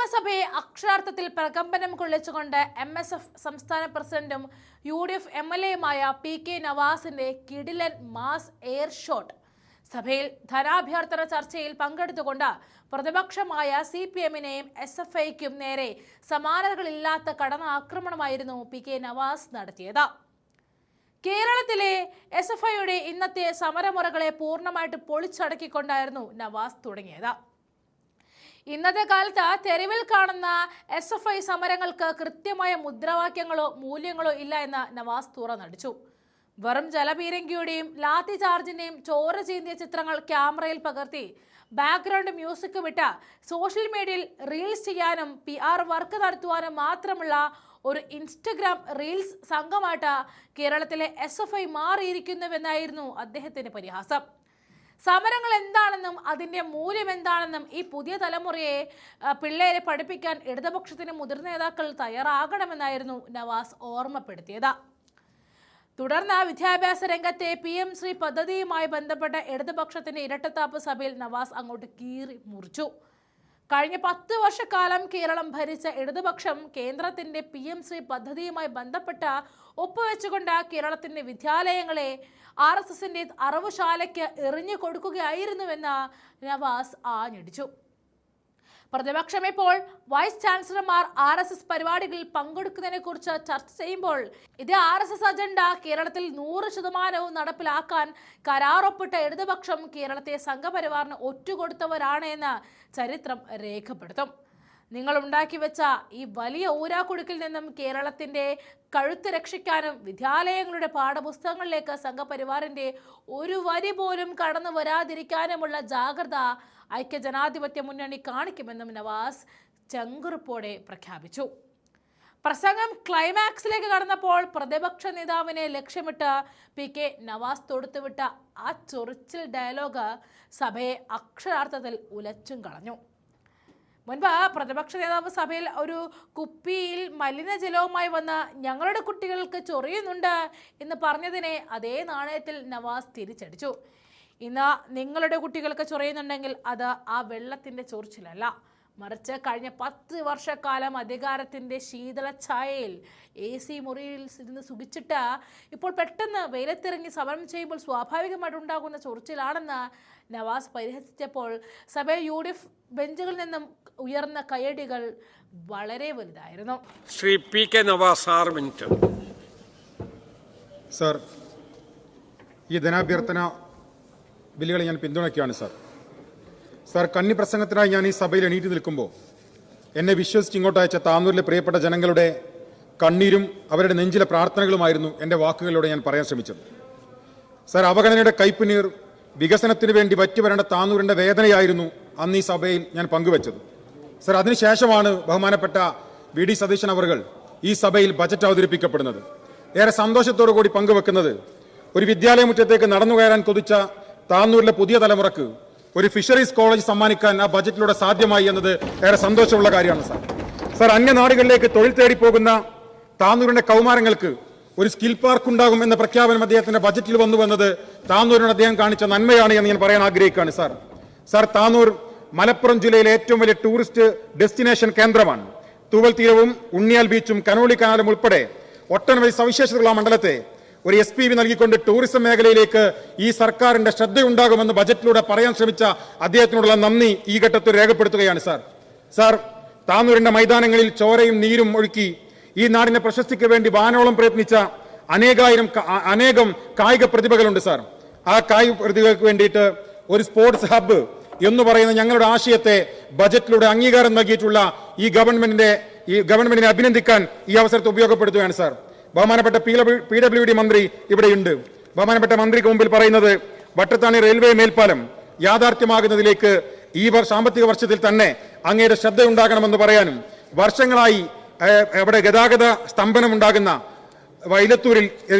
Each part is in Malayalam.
നിയമസഭയെ അക്ഷരാർത്ഥത്തിൽ പ്രകമ്പനം കൊള്ളിച്ചുകൊണ്ട് MSF സംസ്ഥാന പ്രസിഡന്റും UDF MLAയുമായ PK നവാസിന്റെ കിടിലൻ മാസ് എയർ ഷോട്ട്. സഭയിൽ ധനാഭ്യർത്ഥന ചർച്ചയിൽ പങ്കെടുത്തുകൊണ്ട് പ്രതിപക്ഷമായ CPM-നെയും SFIക്കും നേരെ സമാനതകളില്ലാത്ത കടന്നാക്രമണമായിരുന്നു PK നവാസ് നടത്തിയത്. കേരളത്തിലെ SFIയുടെ ഇന്നത്തെ സമരമുറകളെ പൂർണ്ണമായിട്ട് പൊളിച്ചടക്കിക്കൊണ്ടായിരുന്നു നവാസ് തുടങ്ങിയത്. ഇന്നത്തെ കാലത്ത് തെരുവിൽ കാണുന്ന SFI സമരങ്ങൾക്ക് കൃത്യമായ മുദ്രാവാക്യങ്ങളോ മൂല്യങ്ങളോ ഇല്ല എന്ന് നവാസ് തുറന്നടിച്ചു. വെറും ജലപീരങ്കിയുടെയും ലാത്തി ചാർജിന്റെയും ചോര ചീന്തിയ ചിത്രങ്ങൾ ക്യാമറയിൽ പകർത്തി ബാക്ക്ഗ്രൗണ്ട് മ്യൂസിക് വിട്ട് സോഷ്യൽ മീഡിയയിൽ റീൽസ് ചെയ്യാനും PR വർക്ക് നടത്തുവാനും മാത്രമുള്ള ഒരു ഇൻസ്റ്റഗ്രാം റീൽസ് സംഘമായിട്ട് കേരളത്തിലെ SFI മാറിയിരിക്കുന്നുവെന്നായിരുന്നു അദ്ദേഹത്തിന്റെ പരിഹാസം. സമരങ്ങൾ എന്താണെന്നും അതിൻ്റെ മൂല്യം എന്താണെന്നും ഈ പുതിയ തലമുറയെ പിള്ളേരെ പഠിപ്പിക്കാൻ ഇടതുപക്ഷത്തിന് മുതിർന്ന നേതാക്കൾ തയ്യാറാകണമെന്നായിരുന്നു നവാസ് ഓർമ്മപ്പെടുത്തിയത്. തുടർന്ന് വിദ്യാഭ്യാസ രംഗത്തെ PM ശ്രീ പദ്ധതിയുമായി ബന്ധപ്പെട്ട ഇടതുപക്ഷത്തിന്റെ ഇരട്ടത്താപ്പ് സഭയിൽ നവാസ് അങ്ങോട്ട് കീറി മുറിച്ചു. കഴിഞ്ഞ 10 വർഷക്കാലം കേരളം ഭരിച്ച ഇടതുപക്ഷം കേന്ദ്രത്തിന്റെ PM ശ്രീ പദ്ധതിയുമായി ബന്ധപ്പെട്ട ഒപ്പുവെച്ചുകൊണ്ട് കേരളത്തിന്റെ വിദ്യാലയങ്ങളെ RSSന്റെ അറവുശാലയ്ക്ക് എറിഞ്ഞു കൊടുക്കുകയായിരുന്നുവെന്ന് നവാസ് ആഞ്ഞടിച്ചു. പ്രതിപക്ഷം ഇപ്പോൾ വൈസ് ചാൻസലർമാർ RSS പരിപാടികളിൽ പങ്കെടുക്കുന്നതിനെ കുറിച്ച് ചർച്ച ചെയ്യുമ്പോൾ ഇത് RSS അജണ്ട കേരളത്തിൽ 100% നടപ്പിലാക്കാൻ കരാറൊപ്പിട്ട ഇടതുപക്ഷം കേരളത്തെ സംഘപരിവാറിന് ഒറ്റുകൊടുത്തവരാണ് എന്ന് ചരിത്രം രേഖപ്പെടുത്തും. നിങ്ങൾ ഉണ്ടാക്കി വെച്ച ഈ വലിയ ഊരാക്കുടുക്കിൽ നിന്നും കേരളത്തിന്റെ കഴുത്ത് രക്ഷിക്കാനും വിദ്യാലയങ്ങളുടെ പാഠപുസ്തകങ്ങളിലേക്ക് സംഘപരിവാറിന്റെ ഒരു വരി പോലും കടന്നു വരാതിരിക്കാനുമുള്ള ജാഗ്രത ഐക്യജനാധിപത്യ മുന്നണി കാണിക്കുമെന്നും നവാസ് ചങ്കുറുപ്പോടെ പ്രഖ്യാപിച്ചു. പ്രസംഗം ക്ലൈമാക്സിലേക്ക് കടന്നപ്പോൾ പ്രതിപക്ഷ നേതാവിനെ ലക്ഷ്യമിട്ട് PK നവാസ് തൊടുത്തുവിട്ട ആ ചൊറിച്ചിൽ ഡയലോഗ് സഭയെ അക്ഷരാർത്ഥത്തിൽ ഉലച്ചും കളഞ്ഞു. മുൻപ് പ്രതിപക്ഷ നേതാവ് സഭയിൽ ഒരു കുപ്പിയിൽ മലിനജലവുമായി വന്ന് ഞങ്ങളുടെ കുട്ടികൾക്ക് ചൊറിയുന്നുണ്ട് എന്ന് പറഞ്ഞതിനെ അതേ നാണയത്തിൽ നവാസ് തിരിച്ചടിച്ചു. ഇന്ന് നിങ്ങളുടെ കുട്ടികൾക്ക് ചൊറിയുന്നുണ്ടെങ്കിൽ അത് ആ വെള്ളത്തിൻ്റെ ചൊറിച്ചിലല്ല, മറിച്ച് കഴിഞ്ഞ 10 വർഷക്കാലം അധികാരത്തിൻ്റെ ശീതളഛായയിൽ AC മുറിയിൽ ഇരുന്ന് സുഖിച്ചിട്ട് ഇപ്പോൾ പെട്ടെന്ന് വെയിലത്തിറങ്ങി സമരം ചെയ്യുമ്പോൾ സ്വാഭാവികമായിട്ടുണ്ടാകുന്ന ചൊറിച്ചിലാണെന്ന് നവാസ് പരിഹസിച്ചപ്പോൾ സഭയിൽ UDF ബെഞ്ചുകളിൽ നിന്നും ഉയർന്ന കയ്യടികൾ വളരെ വലുതായിരുന്നു. Shri PK Navas 6 minute. Sir, ഈ ധനാഭ്യർത്ഥന ബില്ലുകളെ ഞാൻ പിന്തുണയ്ക്കുകയാണ് സർ. സർ, കന്നി പ്രസംഗത്തിനായി ഞാൻ ഈ സഭയിൽ എണീറ്റ് നിൽക്കുമ്പോൾ എന്നെ വിശ്വസിച്ച് ഇങ്ങോട്ട് അയച്ച താന്നൂരിലെ പ്രിയപ്പെട്ട ജനങ്ങളുടെ കണ്ണീരും അവരുടെ നെഞ്ചിലെ പ്രാർത്ഥനകളുമായിരുന്നു എൻ്റെ വാക്കുകളിലൂടെ ഞാൻ പറയാൻ ശ്രമിച്ചത്. സർ, അവഗണനയുടെ കയ്പുനീർ വികസനത്തിന് വേണ്ടി വറ്റിവരേണ്ട താന്നൂരിൻ്റെ വേദനയായിരുന്നു അന്ന് ഈ സഭയിൽ ഞാൻ പങ്കുവച്ചത്. സർ, അതിനുശേഷമാണ് ബഹുമാനപ്പെട്ട VD സതീശൻ അവർകൾ ഈ സഭയിൽ ബജറ്റ് അവതരിപ്പിക്കപ്പെടുന്നത്. ഏറെ സന്തോഷത്തോടു കൂടി പങ്കുവെക്കുന്നത് ഒരു വിദ്യാലയമുറ്റത്തേക്ക് നടന്നു കയറാൻ കൊതിച്ച താന്നൂരിലെ പുതിയ തലമുറക്ക് ഒരു ഫിഷറീസ് കോളേജ് സമ്മാനിക്കാൻ ആ ബജറ്റിലൂടെ സാധ്യമായി എന്നത് ഏറെ സന്തോഷമുള്ള കാര്യമാണ് സാർ. സാർ, അന്യനാടുകളിലേക്ക് തൊഴിൽ തേടി പോകുന്ന താന്നൂരിന്റെ കൗമാരങ്ങൾക്ക് ഒരു സ്കിൽ പാർക്ക് ഉണ്ടാകും എന്ന പ്രഖ്യാപനം അദ്ദേഹത്തിന്റെ ബജറ്റിൽ വന്നുവെന്നത് താന്നൂരിന് അദ്ദേഹം കാണിച്ച നന്മയാണ് എന്ന് ഞാൻ പറയാൻ ആഗ്രഹിക്കുകയാണ് സാർ. സാർ, താന്നൂർ മലപ്പുറം ജില്ലയിലെ ഏറ്റവും വലിയ ടൂറിസ്റ്റ് ഡെസ്റ്റിനേഷൻ കേന്ദ്രമാണ്. തൂവൽ തീരവും ഉണ്ണിയാൽ ബീച്ചും കനോളി കനാലും ഉൾപ്പെടെ ഒട്ടനവധി സവിശേഷതകളുള്ള മണ്ഡലത്തെ ഒരു SPV നൽകിക്കൊണ്ട് ടൂറിസം മേഖലയിലേക്ക് ഈ സർക്കാരിന്റെ ശ്രദ്ധയുണ്ടാകുമെന്ന് ബജറ്റിലൂടെ പറയാൻ ശ്രമിച്ച അദ്ദേഹത്തിനോടുള്ള നന്ദി ഈ ഘട്ടത്തിൽ രേഖപ്പെടുത്തുകയാണ് സാർ. സാർ, താന്നൂരിന്റെ മൈതാനങ്ങളിൽ ചോരയും നീരും ഒഴുക്കി ഈ നാടിന്റെ പ്രശസ്തിക്ക് വേണ്ടി വാനോളം പ്രയത്നിച്ച അനേകം കായിക പ്രതിഭകളുണ്ട് സാർ. ആ കായിക പ്രതിഭകൾക്ക് വേണ്ടിയിട്ട് ഒരു സ്പോർട്സ് ഹബ്ബ് എന്ന് പറയുന്ന ഞങ്ങളുടെ ആശയത്തെ ബജറ്റിലൂടെ അംഗീകാരം നൽകിയിട്ടുള്ള ഈ ഗവൺമെന്റിനെ അഭിനന്ദിക്കാൻ ഈ അവസരത്തെ ഉപയോഗപ്പെടുത്തുകയാണ് സാർ. ബഹുമാനപ്പെട്ട PWD മന്ത്രി ഇവിടെയുണ്ട്. ബഹുമാനപ്പെട്ട മന്ത്രിക്ക് മുമ്പിൽ പറയുന്നത് വട്ടത്താണി റെയിൽവേ മേൽപ്പാലം യാഥാർത്ഥ്യമാകുന്നതിലേക്ക് ഈ സാമ്പത്തിക വർഷത്തിൽ തന്നെ അങ്ങയുടെ ശ്രദ്ധയുണ്ടാകണമെന്ന് പറയാനും വർഷങ്ങളായി അവിടെ ഗതാഗത സ്തംഭനം ഉണ്ടാകുന്ന വൈലത്തൂരിൽ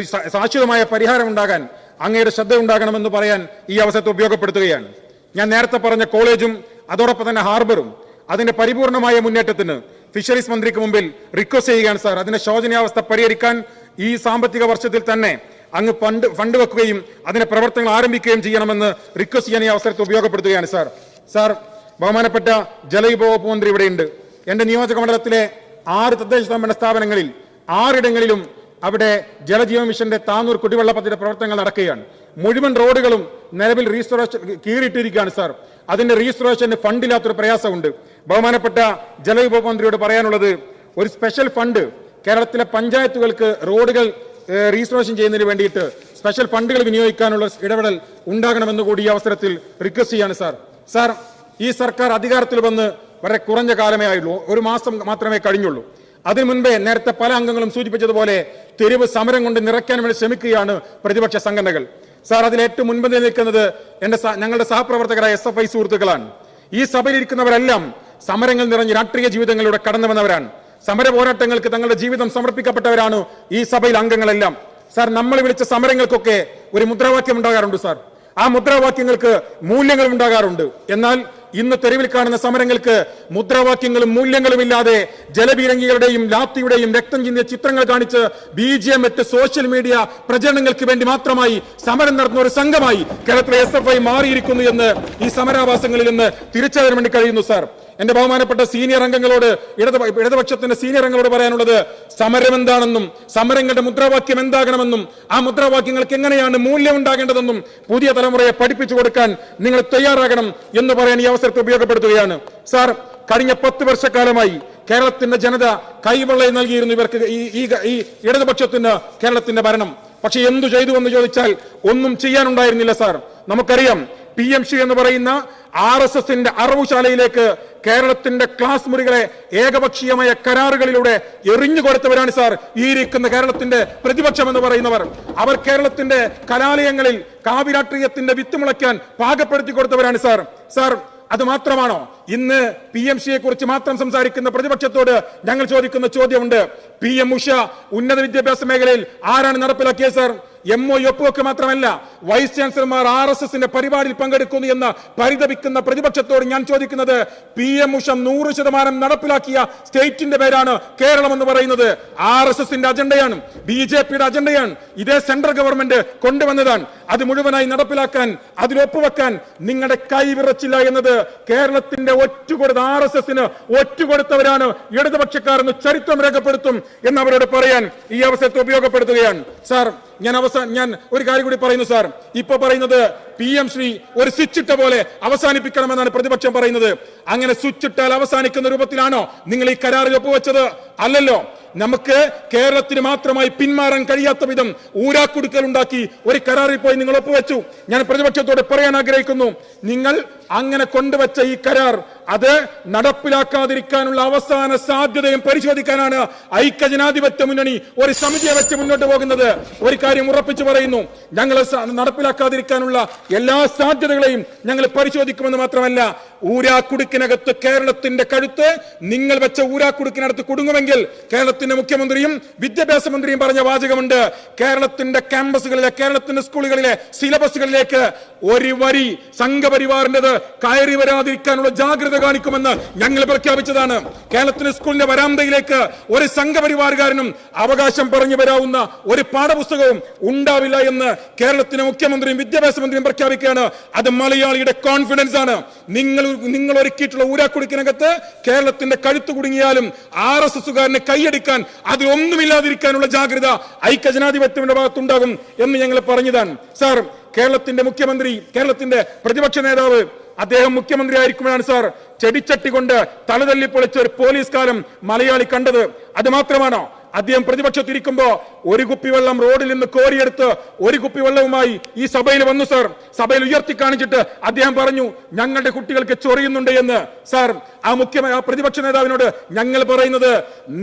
ശാശ്വതമായ പരിഹാരം ഉണ്ടാകാൻ അങ്ങയുടെ ശ്രദ്ധയുണ്ടാകണമെന്ന് പറയാൻ ഈ അവസരത്തെ ഉപയോഗപ്പെടുത്തുകയാണ്. ഞാൻ നേരത്തെ പറഞ്ഞ കോളേജും അതോടൊപ്പം തന്നെ ഹാർബറും അതിന്റെ പരിപൂർണമായ മുന്നേറ്റത്തിന് ഫിഷറീസ് മന്ത്രിക്ക് മുമ്പിൽ റിക്വസ്റ്റ് ചെയ്യുകയാണ് സാർ. അതിന്റെ ശോചനീയാവസ്ഥ പരിഹരിക്കാൻ ഈ സാമ്പത്തിക വർഷത്തിൽ തന്നെ അങ്ങ് ഫണ്ട് വെക്കുകയും അതിന്റെ പ്രവർത്തനങ്ങൾ ആരംഭിക്കുകയും ചെയ്യണമെന്ന് റിക്വസ്റ്റ് ചെയ്യാൻ ഈ അവസരത്തെ ഉപയോഗപ്പെടുത്തുകയാണ് സാർ. ബഹുമാനപ്പെട്ട ജലവിഭവ വകുപ്പ് മന്ത്രി ഇവിടെയുണ്ട്. എന്റെ നിയോജക മണ്ഡലത്തിലെ 6 തദ്ദേശ സ്വയംഭരണ സ്ഥാപനങ്ങളിൽ 6 അവിടെ ജലജീവൻ മിഷന്റെ താന്നൂർ കുടിവെള്ള പദ്ധതിയുടെ പ്രവർത്തനങ്ങൾ നടക്കുകയാണ്. മുഴുവൻ റോഡുകളും നിലവിൽ റീസ്റ്റോറേഷൻ കീറിയിട്ടിരിക്കുകയാണ് സാർ. അതിന്റെ റീസ്റ്റോറേഷന് ഫണ്ടില്ലാത്തൊരു പ്രയാസമുണ്ട്. ബഹുമാനപ്പെട്ട ജലവിഭവ മന്ത്രിയോട് പറയാനുള്ളത്, ഒരു സ്പെഷ്യൽ ഫണ്ട് കേരളത്തിലെ പഞ്ചായത്തുകൾക്ക് റോഡുകൾ റീസ്റ്റോറേഷൻ ചെയ്യുന്നതിന് വേണ്ടിയിട്ട് സ്പെഷ്യൽ ഫണ്ടുകൾ വിനിയോഗിക്കാനുള്ള ഇടപെടൽ ഉണ്ടാകണമെന്ന് കൂടി ഈ അവസരത്തിൽ റിക്വസ്റ്റ് ചെയ്യാണ് സാർ. സാർ, ഈ സർക്കാർ അധികാരത്തിൽ വന്ന് വളരെ കുറഞ്ഞ കാലമേ ആയുള്ളൂ, 1 മാസം മാത്രമേ കഴിഞ്ഞുള്ളൂ. അതിനു മുൻപേ നേരത്തെ പല അംഗങ്ങളും സൂചിപ്പിച്ചതുപോലെ തെരുവ് സമരം കൊണ്ട് നിറയ്ക്കാൻ വേണ്ടി ശ്രമിക്കുകയാണ് പ്രതിപക്ഷ സംഘടനകൾ. സാർ, അതിൽ ഏറ്റവും മുൻപന്തിയിൽ നിൽക്കുന്നത് ഞങ്ങളുടെ സഹപ്രവർത്തകരായ SFI സുഹൃത്തുക്കളാണ്. ഈ സഭയിലിരിക്കുന്നവരെല്ലാം സമരങ്ങൾ നിറഞ്ഞ് രാഷ്ട്രീയ ജീവിതങ്ങളിലൂടെ കടന്നു വന്നവരാണ്. സമര പോരാട്ടങ്ങൾക്ക് തങ്ങളുടെ ജീവിതം സമർപ്പിക്കപ്പെട്ടവരാണ് ഈ സഭയിൽ അംഗങ്ങളെല്ലാം. സാർ, നമ്മൾ വിളിച്ച സമരങ്ങൾക്കൊക്കെ ഒരു മുദ്രാവാക്യം ഉണ്ടാകാറുണ്ട് സാർ. ആ മുദ്രാവാക്യങ്ങൾക്ക് മൂല്യങ്ങൾ ഉണ്ടാകാറുണ്ട്. എന്നാൽ ഇന്ന് തെരുവിൽ കാണുന്ന സമരങ്ങൾക്ക് മുദ്രാവാക്യങ്ങളും മൂല്യങ്ങളും ഇല്ലാതെ ജലപീരങ്കികളുടെയും ലാത്തിയുടെയും രക്തം ചിന്തിയ ചിത്രങ്ങൾ കാണിച്ച് BGM മറ്റ് സോഷ്യൽ മീഡിയ പ്രചരണങ്ങൾക്ക് വേണ്ടി മാത്രമായി സമരം നടത്തുന്ന ഒരു സംഘമായി കേരളത്തിലെ SFI മാറിയിരിക്കുന്നു എന്ന് ഈ സമരാഭാസങ്ങളിൽ നിന്ന് തിരിച്ചറിയാൻ വേണ്ടി കഴിയുന്നു സാർ. എന്റെ ബഹുമാനപ്പെട്ട സീനിയർ അംഗങ്ങളോട്, ഇടതുപക്ഷത്തിന്റെ സീനിയർ അംഗങ്ങളോട് പറയാനുള്ളത്, സമരം എന്താണെന്നും സമരങ്ങളുടെ മുദ്രാവാക്യം എന്താകണമെന്നും ആ മുദ്രാവാക്യങ്ങൾക്ക് എങ്ങനെയാണ് മൂല്യം ഉണ്ടാകേണ്ടതെന്നും പുതിയ തലമുറയെ പഠിപ്പിച്ചു കൊടുക്കാൻ നിങ്ങൾ തയ്യാറാകണം എന്ന് പറയാൻ ഈ അവസരത്തെ ഉപയോഗപ്പെടുത്തുകയാണ് സാർ. കഴിഞ്ഞ 10 വർഷക്കാലമായി കേരളത്തിന്റെ ജനത കൈവെള്ളയിൽ നൽകിയിരുന്നു ഇവർക്ക്, ഈ ഇടതുപക്ഷത്തിന് കേരളത്തിന്റെ ഭരണം. പക്ഷെ എന്തു ചെയ്തു എന്ന് ചോദിച്ചാൽ ഒന്നും ചെയ്യാനുണ്ടായിരുന്നില്ല സാർ. നമുക്കറിയാം, PMC എന്ന് പറയുന്ന RSSന്റെ അറവുശാലയിലേക്ക് കേരളത്തിന്റെ ക്ലാസ് മുറികളെ ഏകപക്ഷീയമായ കരാറുകളിലൂടെ എറിഞ്ഞു കൊടുത്തവരാണ് സാർ ഈ ഇരിക്കുന്ന കേരളത്തിന്റെ പ്രതിപക്ഷം എന്ന് പറയുന്നവർ. അവർ കേരളത്തിന്റെ കലാലയങ്ങളിൽ കാവ്യരാഷ്ട്രീയത്തിന്റെ വിത്ത് മുളയ്ക്കാൻ പാകപ്പെടുത്തി കൊടുത്തവരാണ് സാർ. സാർ, അത് മാത്രമാണോ? ഇന്ന് PMCയെ കുറിച്ച് മാത്രം സംസാരിക്കുന്ന പ്രതിപക്ഷത്തോട് ഞങ്ങൾ ചോദിക്കുന്ന ചോദ്യമുണ്ട്. PM ഉഷ ഉന്നത വിദ്യാഭ്യാസ മേഖലയിൽ ആരാണ് നടപ്പിലാക്കിയത് സാർ? MOU ഒപ്പുവെക്ക് മാത്രമല്ല, വൈസ് ചാൻസലർമാർ RSSന്റെ പരിപാടിയിൽ പങ്കെടുക്കുന്നു എന്ന് പരിതപിക്കുന്ന പ്രതിപക്ഷത്തോട് ഞാൻ ചോദിക്കുന്നത്, PM ഉഷ 100% നടപ്പിലാക്കിയ സ്റ്റേറ്റിന്റെ പേരാണ് കേരളം എന്ന് പറയുന്നത്. RSSന്റെ അജണ്ടയാണ്, BJPയുടെ അജണ്ടയാണ്, ഇതേ സെൻട്രൽ ഗവൺമെന്റ് കൊണ്ടുവന്നതാണ്. അത് മുഴുവനായി നടപ്പിലാക്കാൻ, അതിൽ ഒപ്പുവെക്കാൻ നിങ്ങളുടെ കൈ വിറച്ചില്ല എന്നത് കേരളത്തിന്റെ ഒറ്റുകൊടുത്ത RSSന് ഒറ്റുകൊടുത്തവരാണ് ഇടതുപക്ഷക്കാർ എന്ന് ചരിത്രം രേഖപ്പെടുത്തും എന്ന് അവരോട് പറയാൻ ഈ അവസരത്തെ ഉപയോഗപ്പെടുത്തുകയാണ് സാർ. ഞാൻ ഒരു കാര്യം കൂടി പറയുന്നു സാർ. ഇപ്പൊ പറയുന്നത് PM ശ്രീ ഒരു സ്വിച്ച് ഇട്ട പോലെ അവസാനിപ്പിക്കണമെന്നാണ് പ്രതിപക്ഷം പറയുന്നത്. അങ്ങനെ സ്വിച്ച് ഇട്ടാൽ അവസാനിക്കുന്ന രൂപത്തിലാണോ നിങ്ങൾ ഈ കരാറിൽ ഒപ്പുവെച്ചത്? അല്ലല്ലോ. നമുക്ക് കേരളത്തിന് മാത്രമായി പിന്മാറാൻ കഴിയാത്ത വിധം ഊരാക്കുടുക്കൽ ഉണ്ടാക്കി ഒരു കരാറിൽ പോയി നിങ്ങൾ ഒപ്പുവെച്ചു. ഞാൻ പ്രതിപക്ഷത്തോട് പറയാൻ ആഗ്രഹിക്കുന്നു, നിങ്ങൾ അങ്ങനെ കൊണ്ടുവച്ച ഈ കരാർ അത് നടപ്പിലാക്കാതിരിക്കാനുള്ള അവസാന സാധ്യതയും പരിശോധിക്കാനാണ് ഐക്യജനാധിപത്യ മുന്നണി ഒരു സമിതിയെ വെച്ച് മുന്നോട്ട് പോകുന്നത്. ഒരു കാര്യം ഉറപ്പിച്ചു പറയുന്നു, ഞങ്ങൾ നടപ്പിലാക്കാതിരിക്കാനുള്ള എല്ലാ സാധ്യതകളെയും ഞങ്ങൾ പരിശോധിക്കുമെന്ന് മാത്രമല്ല, ഊരാക്കുടുക്കിനകത്ത് കേരളത്തിന്റെ കഴുത്ത് നിങ്ങൾ വെച്ച ഊരാക്കുടുക്കിനകത്ത് കുടുങ്ങുമെങ്കിൽ കേരളത്തിന്റെ മുഖ്യമന്ത്രിയും വിദ്യാഭ്യാസ മന്ത്രിയും പറഞ്ഞ വാചകമുണ്ട്, കേരളത്തിന്റെ ക്യാമ്പസുകളിലെ, കേരളത്തിന്റെ സ്കൂളുകളിലെ സിലബസുകളിലേക്ക് ഒരു വരി സംഘപരിവാറിന്റേത് കയറി വരാതിരിക്കാനുള്ള ജാഗ്രത കാണിക്കുമെന്ന് ഞങ്ങൾ പ്രഖ്യാപിച്ചതാണ്. കേരളത്തിന്റെ സ്കൂളിന്റെ വരാന്തയിലേക്ക് ഒരു സംഘപരിവാറുകാരനും അവകാശം പറഞ്ഞു വരാവുന്ന ഒരു പാഠപുസ്തകവും ഉണ്ടാവില്ല എന്ന് കേരളത്തിന്റെ മുഖ്യമന്ത്രിയും വിദ്യാഭ്യാസ മന്ത്രിയും പ്രഖ്യാപിക്കുകയാണ്. അത് മലയാളിയുടെ കോൺഫിഡൻസ് ആണ്. നിങ്ങൾ ഒരുക്കിയിട്ടുള്ള ഊരാക്കുടുക്കിനകത്ത് കേരളത്തിന്റെ കഴുത്തു കുടുങ്ങിയാലും RSSകാരനെ കൈയടിക്കാൻ അതിലൊന്നുമില്ലാതിരിക്കാനുള്ള ജാഗ്രത ഐക്യജനാധിപത്യത്തിന്റെ ഭാഗത്തുണ്ടാകും എന്ന് ഞങ്ങൾ പറഞ്ഞതാണ് സാർ. കേരളത്തിന്റെ മുഖ്യമന്ത്രി, കേരളത്തിന്റെ പ്രതിപക്ഷ നേതാവ്, അദ്ദേഹം മുഖ്യമന്ത്രി ആയിരിക്കുമ്പോഴാണ് സാർ ചെടിച്ചട്ടി കൊണ്ട് തലതല്ലി പൊളിച്ച ഒരു പോലീസ് കാലം മലയാളി കണ്ടത്. അത് മാത്രമാണോ? അദ്ദേഹം പ്രതിപക്ഷത്തിരിക്കുമ്പോ ഒരു കുപ്പി വെള്ളം റോഡിൽ നിന്ന് കോരിയെടുത്ത് ഒരു കുപ്പി വെള്ളവുമായി ഈ സഭയിൽ വന്നു സാർ. സഭയിൽ ഉയർത്തി കാണിച്ചിട്ട് അദ്ദേഹം പറഞ്ഞു, ഞങ്ങളുടെ കുട്ടികൾക്ക് ചൊറിയുന്നുണ്ട് എന്ന്. സാർ, ആ പ്രതിപക്ഷ നേതാവിനോട് ഞങ്ങൾ പറയുന്നത്,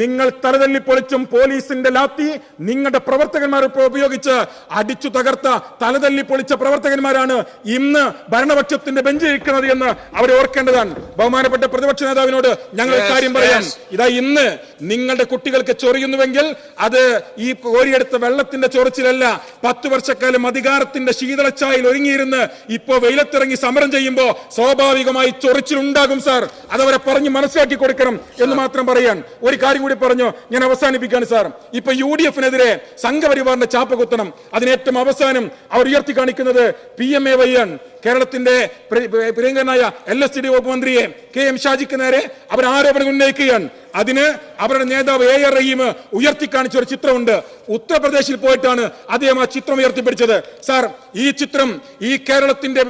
നിങ്ങൾ തലതല്ലി പൊളിച്ചും പോലീസിന്റെ ലാത്തി നിങ്ങളുടെ പ്രവർത്തകന്മാർ ഉപയോഗിച്ച് അടിച്ചു തകർത്ത തലതല്ലി പൊളിച്ച പ്രവർത്തകന്മാരാണ് ഇന്ന് ഭരണപക്ഷത്തിന്റെ ബെഞ്ചിലിരിക്കുന്നത് എന്ന് അവരെ ഓർക്കേണ്ടതാണ്. ബഹുമാനപ്പെട്ട പ്രതിപക്ഷ നേതാവിനോട് ഞങ്ങൾ കാര്യം പറയാം, ഇതാ ഇന്ന് നിങ്ങളുടെ കുട്ടികൾക്ക് ചൊറിയുന്നുവെങ്കിൽ അത് ഈ കോരിയെടുത്ത വെള്ളത്തിന്റെ ചൊറിച്ചിലല്ല. 10 വർഷക്കാലം അധികാരത്തിന്റെ ശീതളച്ചായിൽ ഒരുങ്ങിയിരുന്ന് ഇപ്പോ വെയിലത്തിറങ്ങി സമരം ചെയ്യുമ്പോ സ്വാഭാവികമായി ചൊറിച്ചിലുണ്ടാകും സാർ. അതവരെ പറഞ്ഞ് മനസ്സിലാക്കി കൊടുക്കണം എന്ന് മാത്രം പറയാൻ ഒരു കാര്യം കൂടി പറഞ്ഞു ഞാൻ അവസാനിപ്പിക്കാണ് സാർ. ഇപ്പൊ UDFനെതിരെ സംഘപരിവാറിന്റെ ചാപ്പ കുത്തണം. അതിനേറ്റവും അവസാനം അവർ ഉയർത്തി കാണിക്കുന്നത് PMAY ആണ്. കേരളത്തിന്റെ പ്രിയങ്കരനായ LSTD വകുപ്പ് മന്ത്രിയെ KM ഷാജിക്ക് നേരെ അവർ ആരോപണം ഉന്നയിക്കുകയാണ്. അതിന് അവരുടെ നേതാവ് AR റഹീം ഉയർത്തിക്കാണിച്ച ഒരു ചിത്രമുണ്ട്. ഉത്തർപ്രദേശിൽ പോയിട്ടാണ് അദ്ദേഹം ആ ചിത്രം ഉയർത്തിപ്പിടിച്ചത്. സാർ, ഈ ചിത്രം ഈ കേരളത്തിന്റെ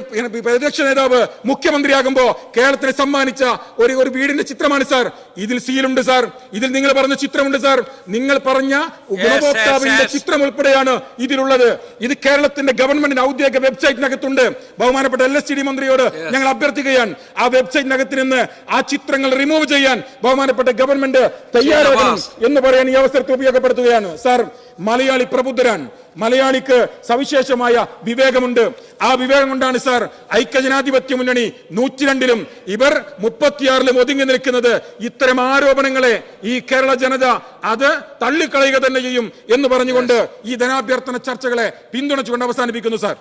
പ്രതിപക്ഷ നേതാവ് മുഖ്യമന്ത്രിയാകുമ്പോ കേരളത്തിന് സമ്മാനിച്ച ഒരു വീടിന്റെ ചിത്രമാണ് സാർ. ഇതിൽ സീലുണ്ട് സാർ, ഇതിൽ നിങ്ങൾ പറഞ്ഞ ചിത്രമുണ്ട് സാർ, നിങ്ങൾ പറഞ്ഞ ഗുണഭോക്താവിന്റെ ചിത്രം ഉൾപ്പെടെയാണ് ഇതിലുള്ളത്. ഇത് കേരളത്തിന്റെ ഗവൺമെന്റിന്റെ ഔദ്യോഗിക വെബ്സൈറ്റിനകത്തുണ്ട്. ബഹുമാനപ്പെട്ട LSTD മന്ത്രിയോട് ഞങ്ങൾ അഭ്യർത്ഥിക്കുകയാണ്, ആ വെബ്സൈറ്റിനകത്ത് നിന്ന് ആ ചിത്രങ്ങൾ റിമൂവ് ചെയ്യാൻ ബഹുമാനപ്പെട്ട ഗവൺമെന്റ് തയ്യാറാകണം എന്ന് പറയാൻ ഈ അവസരത്തെ ഉപയോഗപ്പെടുത്തുകയാണ്. സാർ, മലയാളി പ്രബുദ്ധരാൻ, മലയാളിക്ക് സവിശേഷമായ വിവേകമുണ്ട്. ആ വിവേകം കൊണ്ടാണ് സാർ ഐക്യജനാധിപത്യ മുന്നണി 102-ലും ഇവർ 36-ലും ഒതുങ്ങി നിൽക്കുന്നത്. ഇത്തരം ആരോപണങ്ങളെ ഈ കേരള ജനത അത് തള്ളിക്കളയുക തന്നെ ചെയ്യും എന്ന് പറഞ്ഞുകൊണ്ട് ഈ ധനാഭ്യർത്ഥന ചർച്ചകളെ പിന്തുണച്ചുകൊണ്ട് അവസാനിപ്പിക്കുന്നു സാർ.